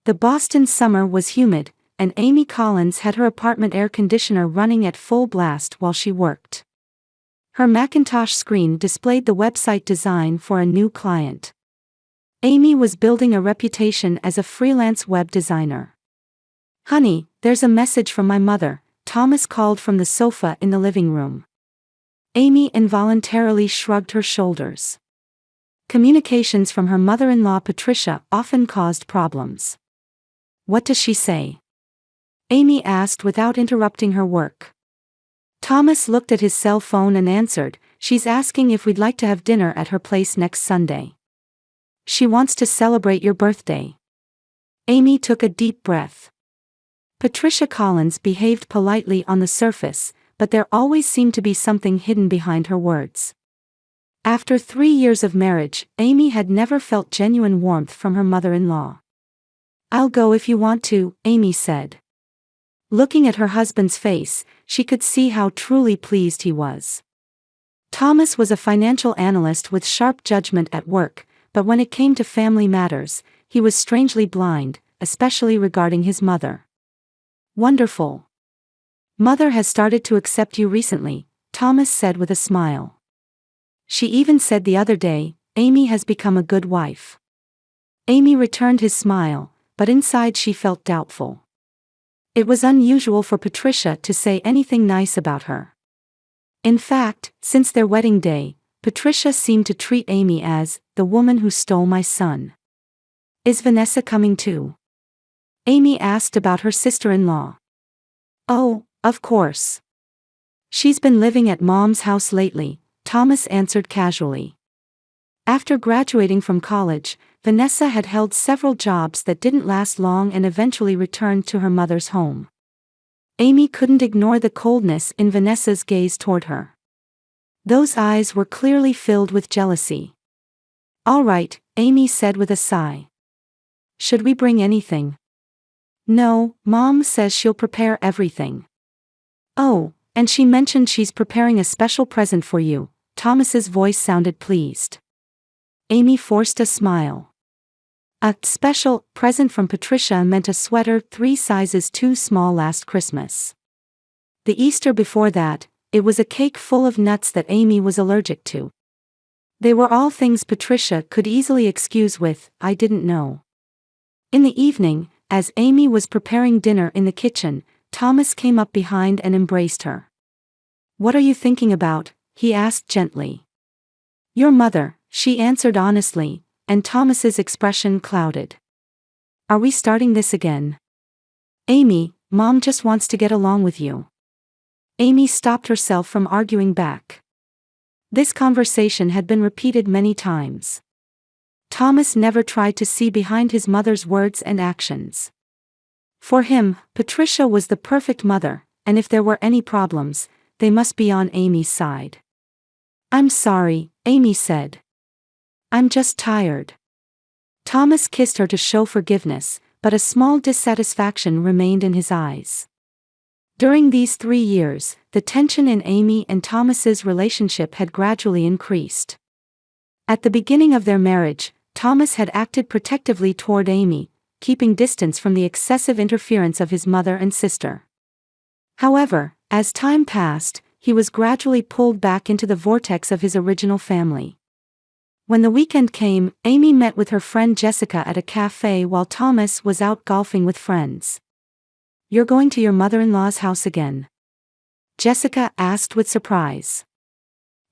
The Boston summer was humid, and Amy Collins had her apartment air conditioner running at full blast while she worked. Her Macintosh screen displayed the website design for a new client. Amy was building a reputation as a freelance web designer. "Honey, there's a message from my mother," Thomas called from the sofa in the living room. Amy involuntarily shrugged her shoulders. Communications from her mother-in-law Patricia often caused problems. "What does she say?" Amy asked without interrupting her work. Thomas looked at his cell phone and answered, "She's asking if we'd like to have dinner at her place next Sunday. She wants to celebrate your birthday." Amy took a deep breath. Patricia Collins behaved politely on the surface, but there always seemed to be something hidden behind her words. After 3 years of marriage, Amy had never felt genuine warmth from her mother-in-law. "I'll go if you want to," Amy said. Looking at her husband's face, she could see how truly pleased he was. Thomas was a financial analyst with sharp judgment at work, but when it came to family matters, he was strangely blind, especially regarding his mother. "Wonderful. Mother has started to accept you recently," Thomas said with a smile. "She even said the other day, Amy has become a good wife." Amy returned his smile, but inside she felt doubtful. It was unusual for Patricia to say anything nice about her. In fact, since their wedding day, Patricia seemed to treat Amy as the woman who stole my son. "Is Vanessa coming too?" Amy asked about her sister-in-law. "Oh, of course. She's been living at Mom's house lately," Thomas answered casually. After graduating from college, Vanessa had held several jobs that didn't last long and eventually returned to her mother's home. Amy couldn't ignore the coldness in Vanessa's gaze toward her. Those eyes were clearly filled with jealousy. "All right," Amy said with a sigh. "Should we bring anything?" "No, Mom says she'll prepare everything." "Oh, and she mentioned she's preparing a special present for you." Thomas's voice sounded pleased. Amy forced a smile. A special present from Patricia meant a sweater 3 sizes too small last Christmas. The Easter before that, it was a cake full of nuts that Amy was allergic to. They were all things Patricia could easily excuse with, "I didn't know." In the evening, as Amy was preparing dinner in the kitchen, Thomas came up behind and embraced her. "What are you thinking about?" he asked gently. "Your mother," she answered honestly, and Thomas's expression clouded. "Are we starting this again?" "Amy, Mom just wants to get along with you." Amy stopped herself from arguing back. This conversation had been repeated many times. Thomas never tried to see behind his mother's words and actions. For him, Patricia was the perfect mother, and if there were any problems, they must be on Amy's side. "I'm sorry," Amy said. "I'm just tired." Thomas kissed her to show forgiveness, but a small dissatisfaction remained in his eyes. During these 3 years, the tension in Amy and Thomas's relationship had gradually increased. At the beginning of their marriage, Thomas had acted protectively toward Amy, keeping distance from the excessive interference of his mother and sister. However, as time passed, he was gradually pulled back into the vortex of his original family. When the weekend came, Amy met with her friend Jessica at a cafe while Thomas was out golfing with friends. "You're going to your mother-in-law's house again?" Jessica asked with surprise.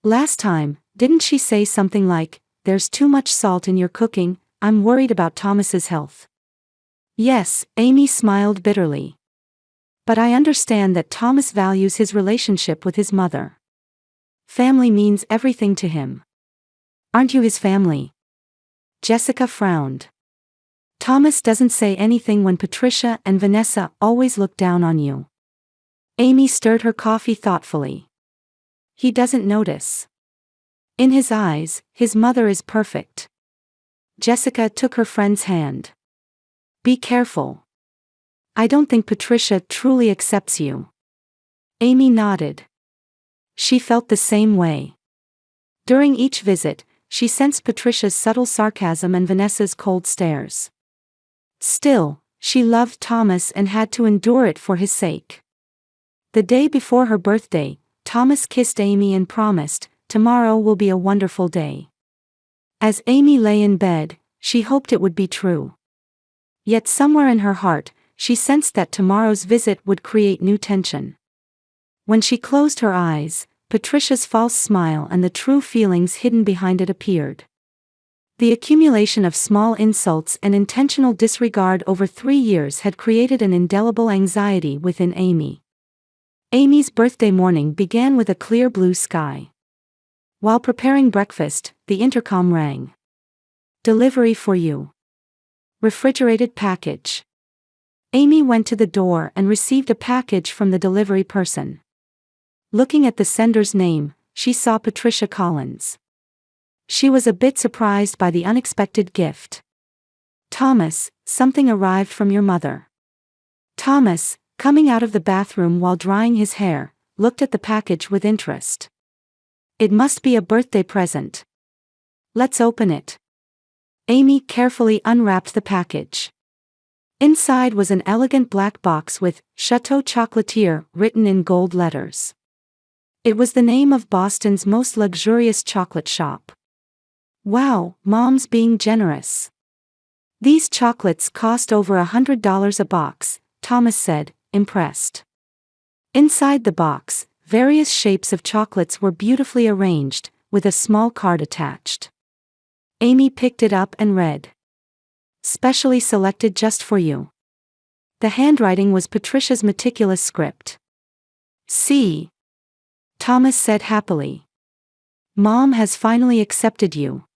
"Last time, didn't she say something like, 'There's too much salt in your cooking, I'm worried about Thomas's health'?" "Yes," Amy smiled bitterly. "But I understand that Thomas values his relationship with his mother. Family means everything to him. Aren't you his family?" Jessica frowned. "Thomas doesn't say anything when Patricia and Vanessa always look down on you." Amy stirred her coffee thoughtfully. "He doesn't notice. In his eyes, his mother is perfect." Jessica took her friend's hand. "Be careful. I don't think Patricia truly accepts you." Amy nodded. She felt the same way. During each visit, she sensed Patricia's subtle sarcasm and Vanessa's cold stares. Still, She loved Thomas and had to endure it for his sake. The day before her birthday, Thomas kissed Amy and promised, "Tomorrow will be a wonderful day." As Amy lay in bed, she hoped it would be true. Yet somewhere in her heart, she sensed that tomorrow's visit would create new tension. When she closed her eyes, Patricia's false smile and the true feelings hidden behind it appeared. The accumulation of small insults and intentional disregard over 3 years had created an indelible anxiety within Amy. Amy's birthday morning began with a clear blue sky. While preparing breakfast, the intercom rang. "Delivery for you. Refrigerated package." Amy went to the door and received a package from the delivery person. Looking at the sender's name, she saw Patricia Collins. She was a bit surprised by the unexpected gift. "Thomas, something arrived from your mother." Thomas, coming out of the bathroom while drying his hair, looked at the package with interest. "It must be a birthday present. Let's open it." Amy carefully unwrapped the package. Inside was an elegant black box with "Chateau Chocolatier" written in gold letters. It was the name of Boston's most luxurious chocolate shop. "Wow, Mom's being generous. These chocolates cost over $100 a box," Thomas said, impressed. Inside the box, various shapes of chocolates were beautifully arranged, with a small card attached. Amy picked it up and read. "Specially selected just for you." The handwriting was Patricia's meticulous script. "See," Thomas said happily. "Mom has finally accepted you.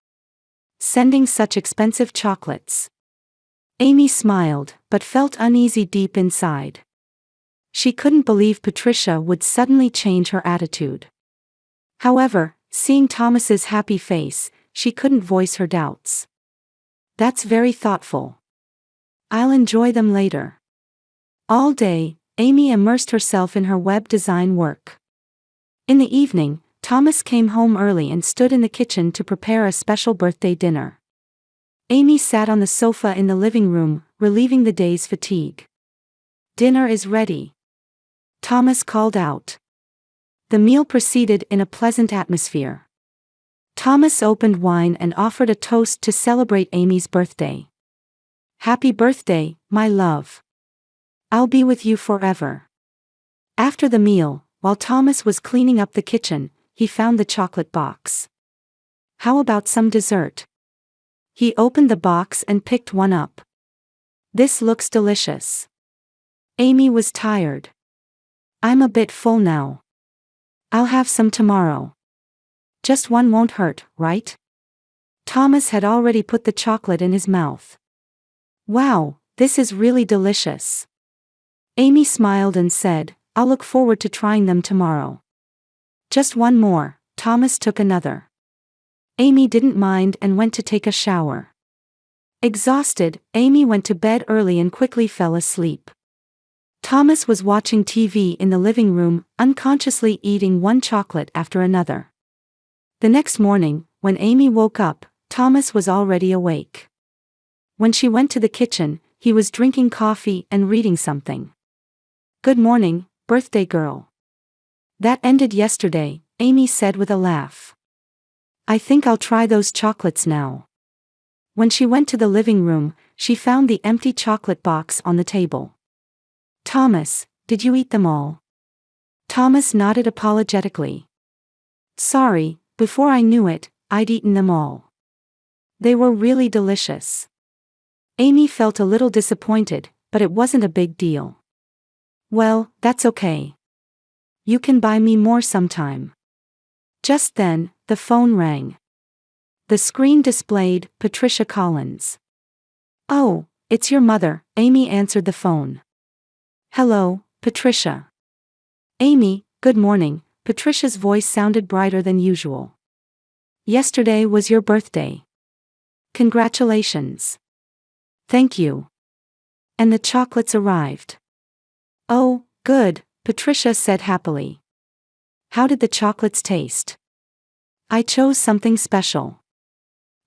Sending such expensive chocolates." Amy smiled, but felt uneasy deep inside. She couldn't believe Patricia would suddenly change her attitude. However, seeing Thomas's happy face, she couldn't voice her doubts. "That's very thoughtful. I'll enjoy them later." All day, Amy immersed herself in her web design work. In the evening, Thomas came home early and stood in the kitchen to prepare a special birthday dinner. Amy sat on the sofa in the living room, relieving the day's fatigue. "Dinner is ready," Thomas called out. The meal proceeded in a pleasant atmosphere. Thomas opened wine and offered a toast to celebrate Amy's birthday. "Happy birthday, my love. I'll be with you forever." After the meal, while Thomas was cleaning up the kitchen, he found the chocolate box. "How about some dessert?" He opened the box and picked one up. "This looks delicious." Amy was tired. "I'm a bit full now. I'll have some tomorrow." "Just one won't hurt, right?" Thomas had already put the chocolate in his mouth. "Wow, this is really delicious." Amy smiled and said, "I'll look forward to trying them tomorrow." "Just one more," Thomas took another. Amy didn't mind and went to take a shower. Exhausted, Amy went to bed early and quickly fell asleep. Thomas was watching TV in the living room, unconsciously eating one chocolate after another. The next morning, when Amy woke up, Thomas was already awake. When she went to the kitchen, he was drinking coffee and reading something. "Good morning, birthday girl." "That ended yesterday," Amy said with a laugh. "I think I'll try those chocolates now." When she went to the living room, she found the empty chocolate box on the table. "Thomas, did you eat them all?" Thomas nodded apologetically. "Sorry, before I knew it, I'd eaten them all. They were really delicious." Amy felt a little disappointed, but it wasn't a big deal. "Well, that's okay. You can buy me more sometime." Just then, the phone rang. The screen displayed Patricia Collins. "Oh, it's your mother," Amy answered the phone. "Hello, Patricia." "Amy, good morning." Patricia's voice sounded brighter than usual. "Yesterday was your birthday. Congratulations." "Thank you. And the chocolates arrived." "Oh, good," Patricia said happily. "How did the chocolates taste?" "I chose something special."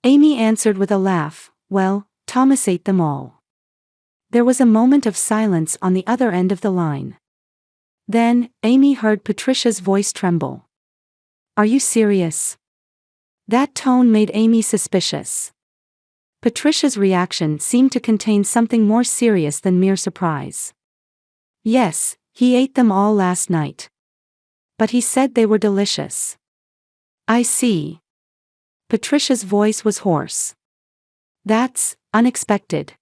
Amy answered with a laugh, "Well, Thomas ate them all." There was a moment of silence on the other end of the line. Then, Amy heard Patricia's voice tremble. "Are you serious?" That tone made Amy suspicious. Patricia's reaction seemed to contain something more serious than mere surprise. "Yes, he ate them all last night. But he said they were delicious." "I see." Patricia's voice was hoarse. "That's unexpected."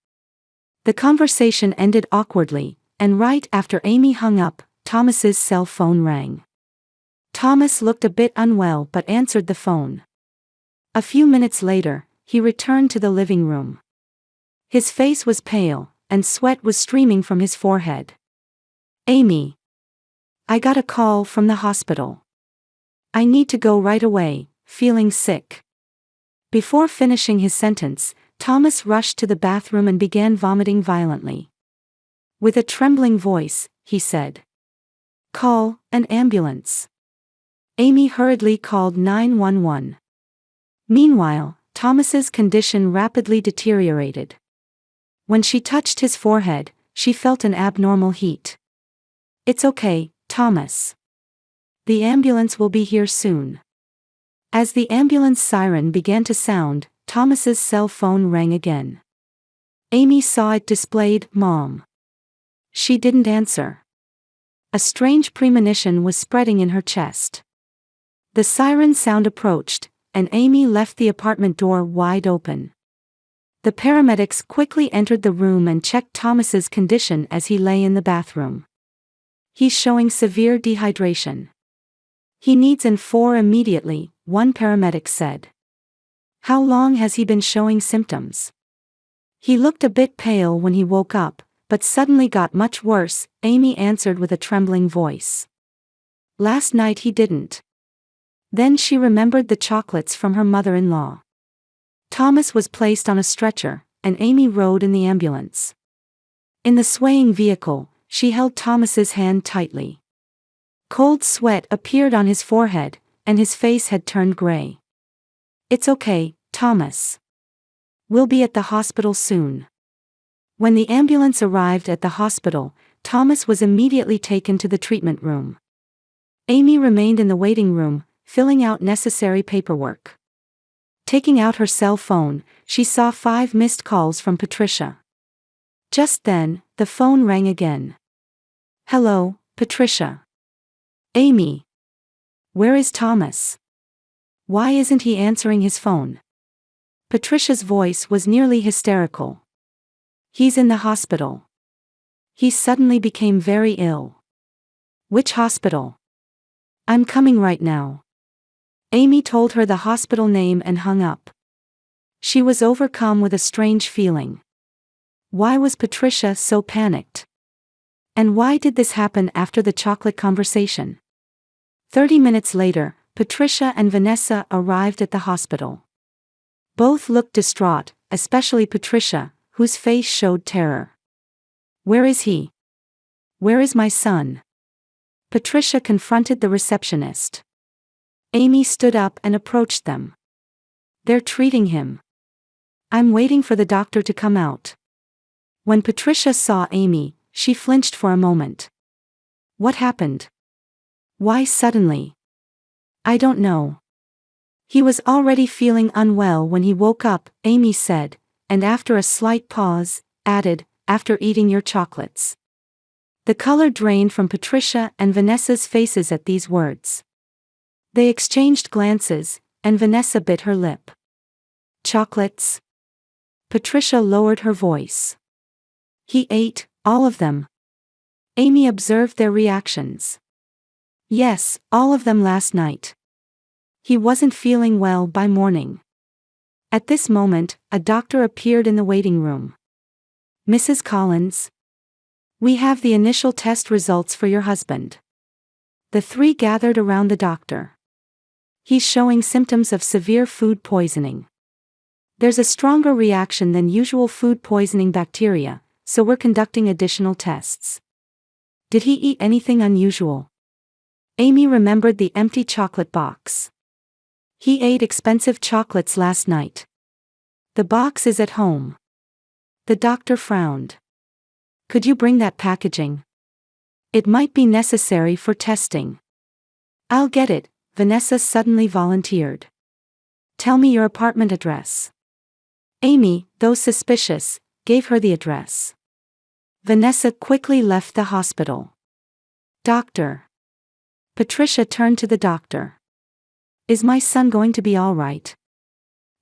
The conversation ended awkwardly, and right after Amy hung up, Thomas's cell phone rang. Thomas looked a bit unwell but answered the phone. A few minutes later, he returned to the living room. His face was pale, and sweat was streaming from his forehead. "Amy. I got a call from the hospital. I need to go right away, feeling sick." Before finishing his sentence, Thomas rushed to the bathroom and began vomiting violently. With a trembling voice, he said, "Call an ambulance." Amy hurriedly called 911. Meanwhile, Thomas's condition rapidly deteriorated. When she touched his forehead, she felt an abnormal heat. "It's okay, Thomas. The ambulance will be here soon." As the ambulance siren began to sound, Thomas's cell phone rang again. Amy saw it displayed, "Mom." She didn't answer. A strange premonition was spreading in her chest. The siren sound approached, and Amy left the apartment door wide open. The paramedics quickly entered the room and checked Thomas's condition as he lay in the bathroom. "He's showing severe dehydration. He needs N4 immediately," one paramedic said. "How long has he been showing symptoms?" "He looked a bit pale when he woke up, but suddenly got much worse," Amy answered with a trembling voice. "Last night he didn't." Then she remembered the chocolates from her mother-in-law. Thomas was placed on a stretcher, and Amy rode in the ambulance. In the swaying vehicle, she held Thomas's hand tightly. Cold sweat appeared on his forehead, and his face had turned gray. "It's okay, Thomas. We'll be at the hospital soon." When the ambulance arrived at the hospital, Thomas was immediately taken to the treatment room. Amy remained in the waiting room, filling out necessary paperwork. Taking out her cell phone, she saw 5 missed calls from Patricia. Just then, the phone rang again. "Hello, Patricia." "Amy. Where is Thomas? Why isn't he answering his phone?" Patricia's voice was nearly hysterical. "He's in the hospital. He suddenly became very ill." "Which hospital?" "I'm coming right now." Amy told her the hospital name and hung up. She was overcome with a strange feeling. Why was Patricia so panicked? And why did this happen after the chocolate conversation? 30 minutes later, Patricia and Vanessa arrived at the hospital. Both looked distraught, especially Patricia, whose face showed terror. "Where is he? Where is my son?" Patricia confronted the receptionist. Amy stood up and approached them. "They're treating him. I'm waiting for the doctor to come out." When Patricia saw Amy, she flinched for a moment. "What happened? Why suddenly?" "I don't know. He was already feeling unwell when he woke up," Amy said, and after a slight pause, added, "after eating your chocolates." The color drained from Patricia and Vanessa's faces at these words. They exchanged glances, and Vanessa bit her lip. "Chocolates?" Patricia lowered her voice. "He ate all of them." Amy observed their reactions. "Yes, all of them last night. He wasn't feeling well by morning." At this moment, a doctor appeared in the waiting room. "Mrs. Collins? We have the initial test results for your husband." The 3 gathered around the doctor. "He's showing symptoms of severe food poisoning. There's a stronger reaction than usual food poisoning bacteria, so we're conducting additional tests." "Did he eat anything unusual?" Amy remembered the empty chocolate box. "He ate expensive chocolates last night. The box is at home." The doctor frowned. Could you bring that packaging? It might be necessary for testing. I'll get it, Vanessa suddenly volunteered. Tell me your apartment address. Amy, though suspicious, gave her the address. Vanessa quickly left the hospital. Doctor. Patricia turned to the doctor. Is my son going to be all right?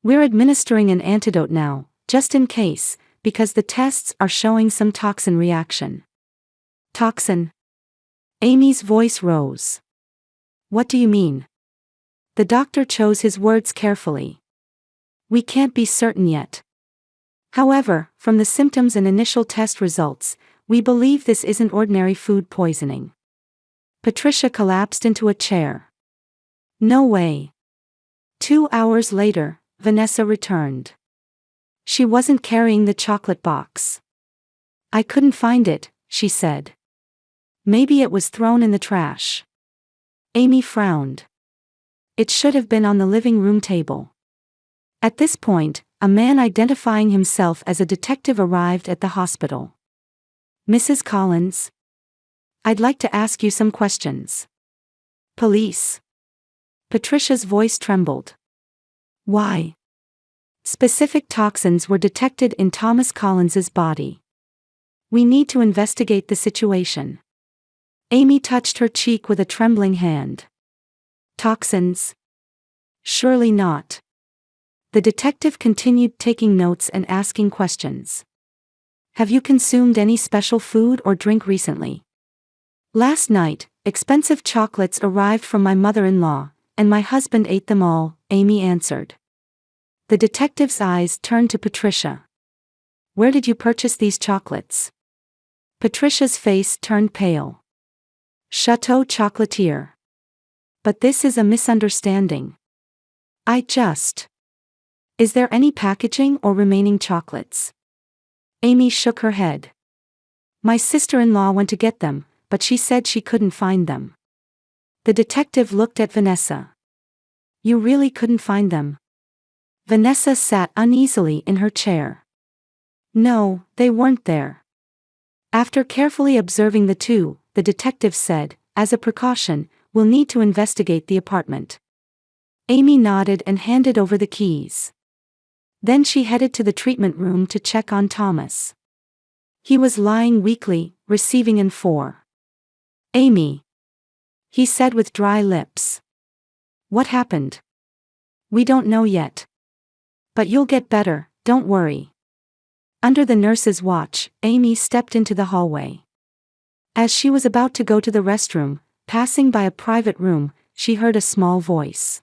We're administering an antidote now, just in case, because the tests are showing some toxin reaction. Toxin? Amy's voice rose. What do you mean? The doctor chose his words carefully. We can't be certain yet. However, from the symptoms and initial test results, we believe this isn't ordinary food poisoning. Patricia collapsed into a chair. No way. 2 hours later, Vanessa returned. She wasn't carrying the chocolate box. I couldn't find it, she said. Maybe it was thrown in the trash. Amy frowned. It should have been on the living room table. At this point, a man identifying himself as a detective arrived at the hospital. Mrs. Collins? I'd like to ask you some questions. Police. Patricia's voice trembled. Why? Specific toxins were detected in Thomas Collins's body. We need to investigate the situation. Amy touched her cheek with a trembling hand. Toxins? Surely not. The detective continued taking notes and asking questions. Have you consumed any special food or drink recently? Last night, expensive chocolates arrived from my mother-in-law, and my husband ate them all, Amy answered. The detective's eyes turned to Patricia. Where did you purchase these chocolates? Patricia's face turned pale. Chateau Chocolatier. But this is a misunderstanding. Is there any packaging or remaining chocolates? Amy shook her head. My sister-in-law went to get them, but she said she couldn't find them. The detective looked at Vanessa. You really couldn't find them? Vanessa sat uneasily in her chair. No, they weren't there. After carefully observing the two, the detective said, as a precaution, we'll need to investigate the apartment. Amy nodded and handed over the keys. Then she headed to the treatment room to check on Thomas. He was lying weakly, receiving in 4. Amy. He said with dry lips. What happened? We don't know yet. But you'll get better, don't worry. Under the nurse's watch, Amy stepped into the hallway. As she was about to go to the restroom, passing by a private room, she heard a small voice.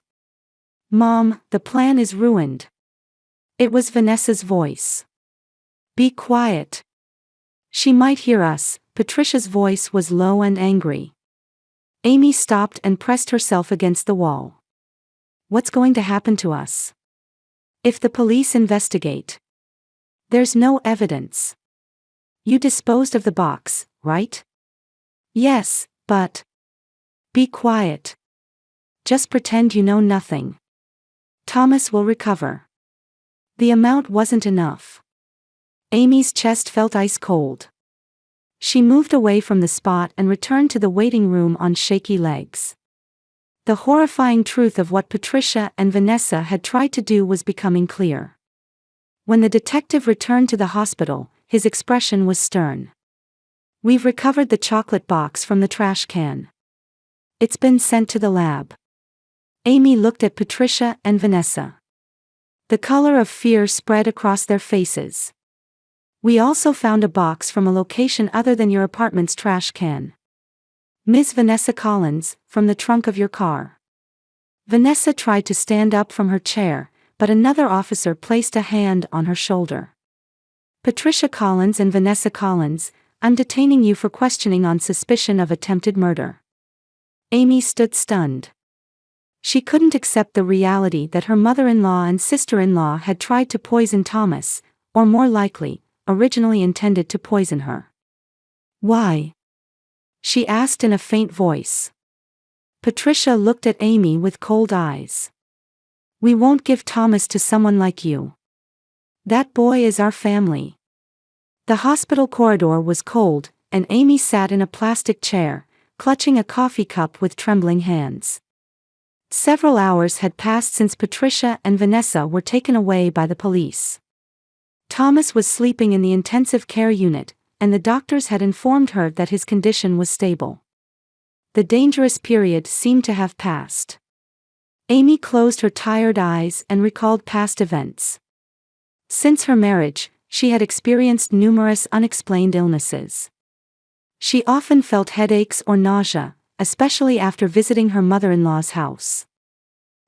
Mom, the plan is ruined. It was Vanessa's voice. Be quiet. She might hear us. Patricia's voice was low and angry. Amy stopped and pressed herself against the wall. What's going to happen to us? If the police investigate. There's no evidence. You disposed of the box, right? Yes, but. Be quiet. Just pretend you know nothing. Thomas will recover. The amount wasn't enough. Amy's chest felt ice cold. She moved away from the spot and returned to the waiting room on shaky legs. The horrifying truth of what Patricia and Vanessa had tried to do was becoming clear. When the detective returned to the hospital, his expression was stern. We've recovered the chocolate box from the trash can. It's been sent to the lab. Amy looked at Patricia and Vanessa. The color of fear spread across their faces. We also found a box from a location other than your apartment's trash can. Ms. Vanessa Collins, from the trunk of your car. Vanessa tried to stand up from her chair, but another officer placed a hand on her shoulder. Patricia Collins and Vanessa Collins, I'm detaining you for questioning on suspicion of attempted murder. Amy stood stunned. She couldn't accept the reality that her mother-in-law and sister-in-law had tried to poison Thomas, or more likely, originally intended to poison her. Why? She asked in a faint voice. Patricia looked at Amy with cold eyes. We won't give Thomas to someone like you. That boy is our family. The hospital corridor was cold, and Amy sat in a plastic chair, clutching a coffee cup with trembling hands. Several hours had passed since Patricia and Vanessa were taken away by the police. Thomas was sleeping in the intensive care unit, and the doctors had informed her that his condition was stable. The dangerous period seemed to have passed. Amy closed her tired eyes and recalled past events. Since her marriage, she had experienced numerous unexplained illnesses. She often felt headaches or nausea, especially after visiting her mother-in-law's house.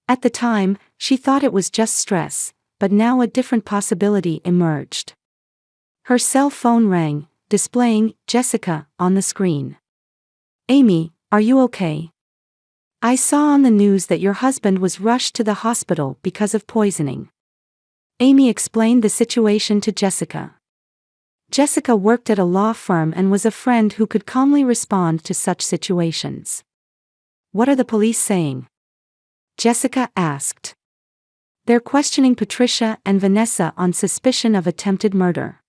At the time, she thought it was just stress, but now a different possibility emerged. Her cell phone rang, displaying "Jessica" on the screen. "Amy, are you okay? I saw on the news that your husband was rushed to the hospital because of poisoning." Amy explained the situation to Jessica. Jessica worked at a law firm and was a friend who could calmly respond to such situations. "What are the police saying?" Jessica asked. "They're questioning Patricia and Vanessa on suspicion of attempted murder.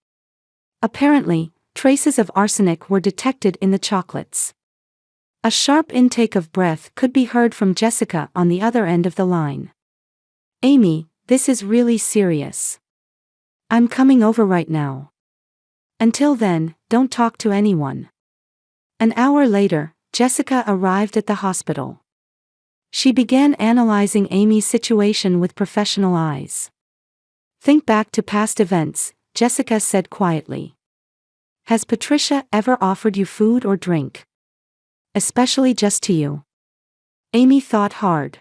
Apparently, traces of arsenic were detected in the chocolates." A sharp intake of breath could be heard from Jessica on the other end of the line. "Amy, this is really serious. I'm coming over right now. Until then, don't talk to anyone." An hour later, Jessica arrived at the hospital. She began analyzing Amy's situation with professional eyes. "Think back to past events," Jessica said quietly. "Has Patricia ever offered you food or drink? Especially just to you?" Amy thought hard.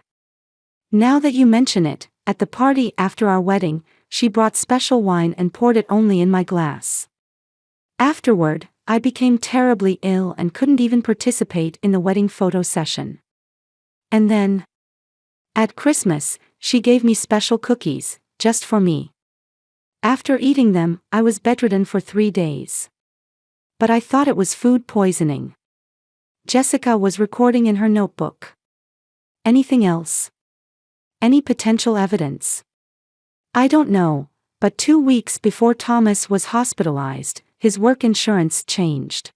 "Now that you mention it, at the party after our wedding, she brought special wine and poured it only in my glass. Afterward, I became terribly ill and couldn't even participate in the wedding photo session. And then, at Christmas, she gave me special cookies, just for me. After eating them, I was bedridden for 3 days. But I thought it was food poisoning." Jessica was recording in her notebook. "Anything else? Any potential evidence?" "I don't know, but 2 weeks before Thomas was hospitalized, his work insurance changed.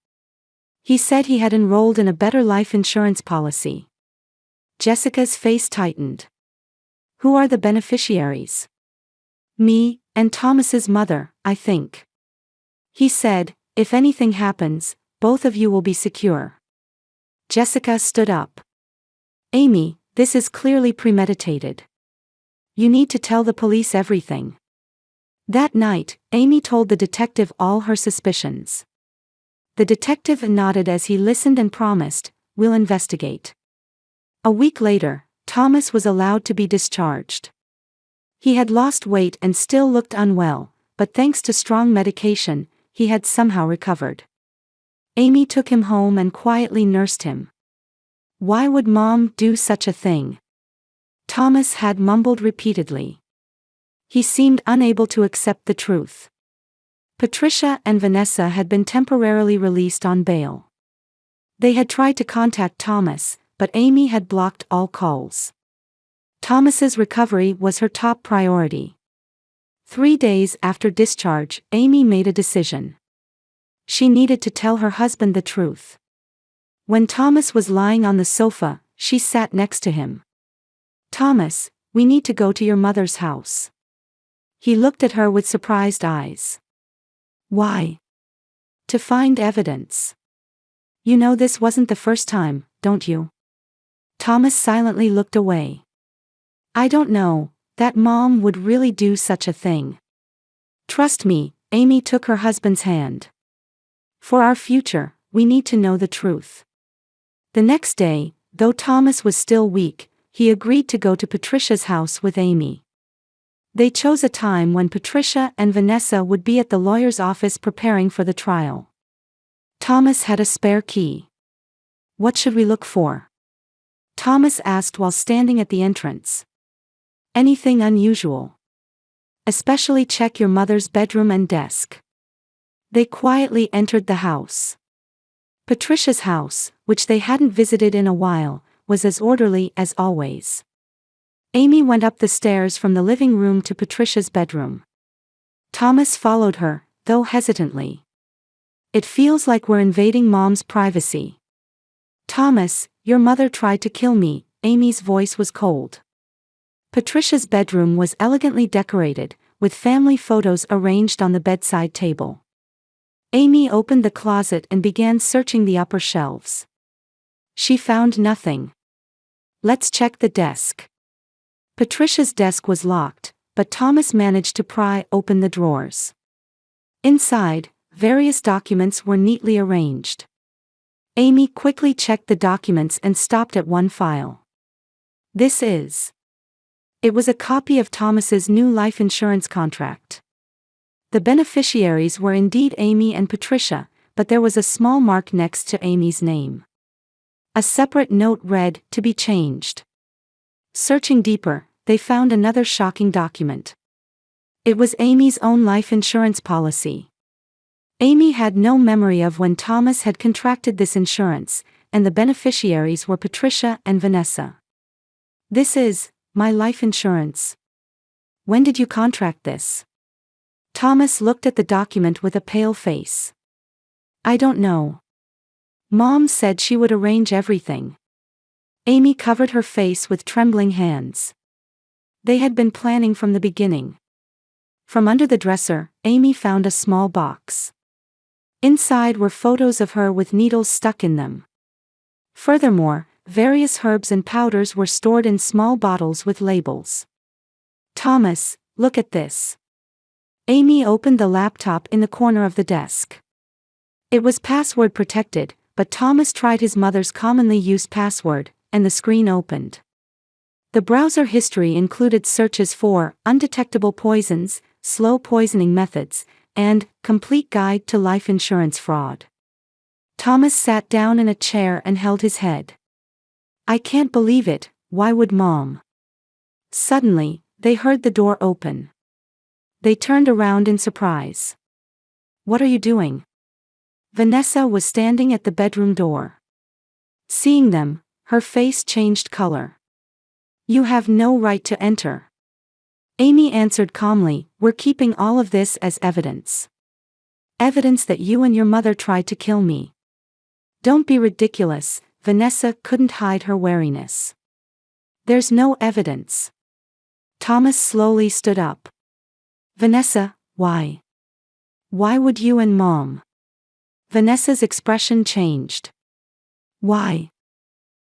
He said he had enrolled in a better life insurance policy." Jessica's face tightened. "Who are the beneficiaries?" "Me, and Thomas's mother, I think. He said, if anything happens, both of you will be secure." Jessica stood up. "Amy, this is clearly premeditated. You need to tell the police everything." That night, Amy told the detective all her suspicions. The detective nodded as he listened and promised, "We'll investigate." A week later, Thomas was allowed to be discharged. He had lost weight and still looked unwell, but thanks to strong medication, he had somehow recovered. Amy took him home and quietly nursed him. "Why would Mom do such a thing?" Thomas had mumbled repeatedly. He seemed unable to accept the truth. Patricia and Vanessa had been temporarily released on bail. They had tried to contact Thomas, but Amy had blocked all calls. Thomas's recovery was her top priority. 3 days after discharge, Amy made a decision. She needed to tell her husband the truth. When Thomas was lying on the sofa, she sat next to him. "Thomas, we need to go to your mother's house." He looked at her with surprised eyes. "Why?" "To find evidence. You know this wasn't the first time, don't you?" Thomas silently looked away. "I don't know, that Mom would really do such a thing. Trust me," Amy took her husband's hand. "For our future, we need to know the truth." The next day, though Thomas was still weak, he agreed to go to Patricia's house with Amy. They chose a time when Patricia and Vanessa would be at the lawyer's office preparing for the trial. Thomas had a spare key. "What should we look for?" Thomas asked while standing at the entrance. "Anything unusual. Especially check your mother's bedroom and desk." They quietly entered the house. Patricia's house, which they hadn't visited in a while, was as orderly as always. Amy went up the stairs from the living room to Patricia's bedroom. Thomas followed her, though hesitantly. It feels like we're invading Mom's privacy. Thomas, your mother tried to kill me. Amy's voice was cold. Patricia's bedroom was elegantly decorated, with family photos arranged on the bedside table. Amy opened the closet and began searching the upper shelves. She found nothing. Let's check the desk. Patricia's desk was locked, but Thomas managed to pry open the drawers. Inside, various documents were neatly arranged. Amy quickly checked the documents and stopped at one file. This is. It was a copy of Thomas's new life insurance contract. The beneficiaries were indeed Amy and Patricia, but there was a small mark next to Amy's name. A separate note read, "To be changed." Searching deeper, they found another shocking document. It was Amy's own life insurance policy. Amy had no memory of when Thomas had contracted this insurance, and the beneficiaries were Patricia and Vanessa. This is my life insurance. When did you contract this? Thomas looked at the document with a pale face. I don't know. Mom said she would arrange everything. Amy covered her face with trembling hands. They had been planning from the beginning. From under the dresser, Amy found a small box. Inside were photos of her with needles stuck in them. Furthermore, various herbs and powders were stored in small bottles with labels. Thomas, look at this. Amy opened the laptop in the corner of the desk. It was password protected, but Thomas tried his mother's commonly used password, and the screen opened. The browser history included searches for undetectable poisons, slow poisoning methods, and complete guide to life insurance fraud. Thomas sat down in a chair and held his head. I can't believe it, why would Mom? Suddenly, they heard the door open. They turned around in surprise. What are you doing? Vanessa was standing at the bedroom door. Seeing them, her face changed color. You have no right to enter. Amy answered calmly, we're keeping all of this as evidence. Evidence that you and your mother tried to kill me. Don't be ridiculous, Vanessa couldn't hide her wariness. There's no evidence. Thomas slowly stood up. Vanessa, why? Why would you and Mom? Vanessa's expression changed. Why?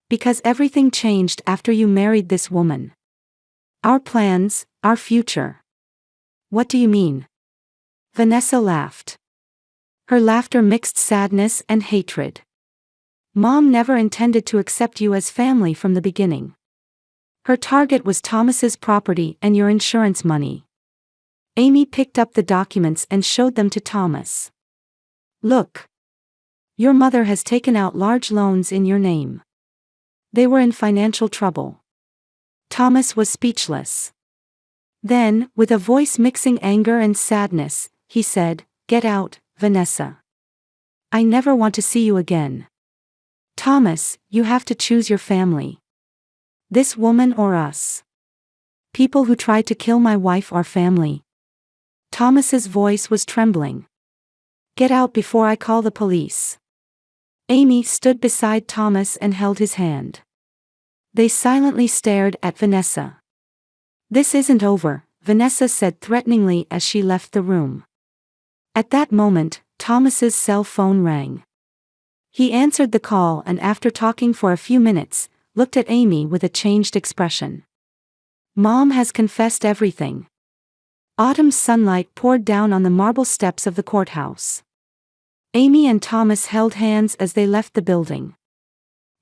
Because everything changed after you married this woman. Our plans, our future. What do you mean? Vanessa laughed. Her laughter mixed sadness and hatred. Mom never intended to accept you as family from the beginning. Her target was Thomas's property and your insurance money. Amy picked up the documents and showed them to Thomas. Look. Your mother has taken out large loans in your name. They were in financial trouble. Thomas was speechless. Then, with a voice mixing anger and sadness, he said, Get out, Vanessa. I never want to see you again. Thomas, you have to choose your family. This woman or us. People who tried to kill my wife are family. Thomas's voice was trembling. Get out before I call the police. Amy stood beside Thomas and held his hand. They silently stared at Vanessa. This isn't over, Vanessa said threateningly as she left the room. At that moment, Thomas's cell phone rang. He answered the call and after talking for a few minutes, looked at Amy with a changed expression. Mom has confessed everything. Autumn's sunlight poured down on the marble steps of the courthouse. Amy and Thomas held hands as they left the building.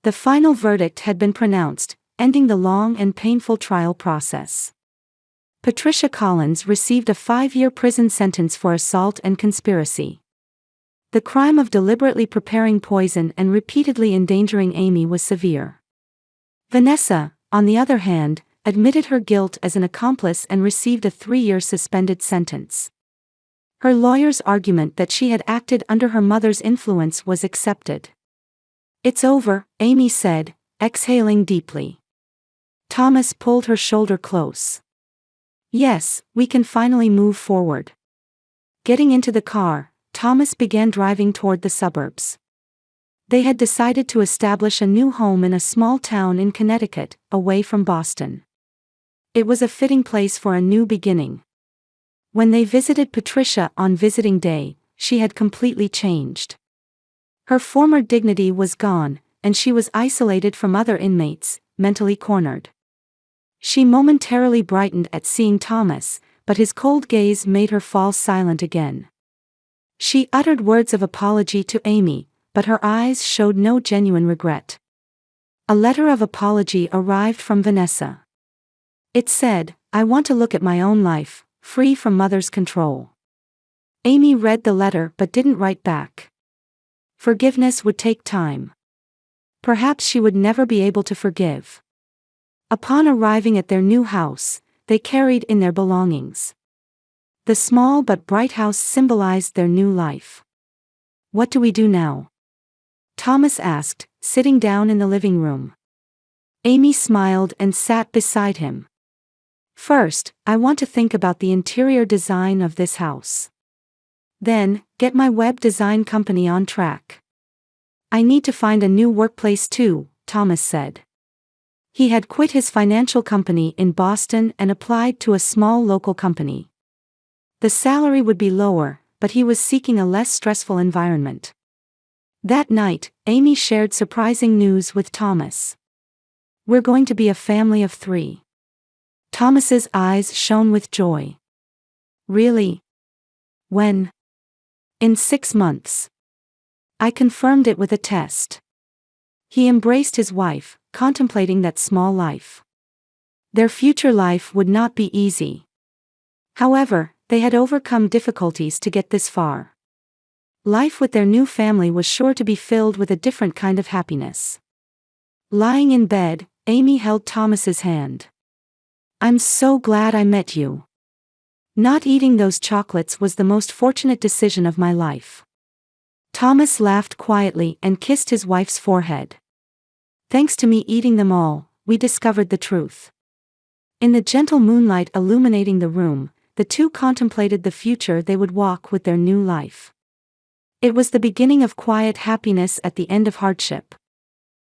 The final verdict had been pronounced, ending the long and painful trial process. Patricia Collins received a 5-year prison sentence for assault and conspiracy. The crime of deliberately preparing poison and repeatedly endangering Amy was severe. Vanessa, on the other hand, admitted her guilt as an accomplice and received a 3-year suspended sentence. Her lawyer's argument that she had acted under her mother's influence was accepted. It's over, Amy said, exhaling deeply. Thomas pulled her shoulder close. Yes, we can finally move forward. Getting into the car, Thomas began driving toward the suburbs. They had decided to establish a new home in a small town in Connecticut, away from Boston. It was a fitting place for a new beginning. When they visited Patricia on visiting day, she had completely changed. Her former dignity was gone, and she was isolated from other inmates, mentally cornered. She momentarily brightened at seeing Thomas, but his cold gaze made her fall silent again. She uttered words of apology to Amy, but her eyes showed no genuine regret. A letter of apology arrived from Vanessa. It said, "I want to look at my own life, free from mother's control." Amy read the letter but didn't write back. Forgiveness would take time. Perhaps she would never be able to forgive. Upon arriving at their new house, they carried in their belongings. The small but bright house symbolized their new life. "What do we do now?" Thomas asked, sitting down in the living room. Amy smiled and sat beside him. "First, I want to think about the interior design of this house. Then, get my web design company on track. I need to find a new workplace too," Thomas said. He had quit his financial company in Boston and applied to a small local company. The salary would be lower, but he was seeking a less stressful environment. That night, Amy shared surprising news with Thomas. "We're going to be a family of 3. Thomas's eyes shone with joy. "Really? When?" "In 6 months. I confirmed it with a test." He embraced his wife, contemplating that small life. Their future life would not be easy. However, they had overcome difficulties to get this far. Life with their new family was sure to be filled with a different kind of happiness. Lying in bed, Amy held Thomas's hand. "I'm so glad I met you. Not eating those chocolates was the most fortunate decision of my life." Thomas laughed quietly and kissed his wife's forehead. "Thanks to me eating them all, we discovered the truth." In the gentle moonlight illuminating the room, the two contemplated the future they would walk with their new life. It was the beginning of quiet happiness at the end of hardship.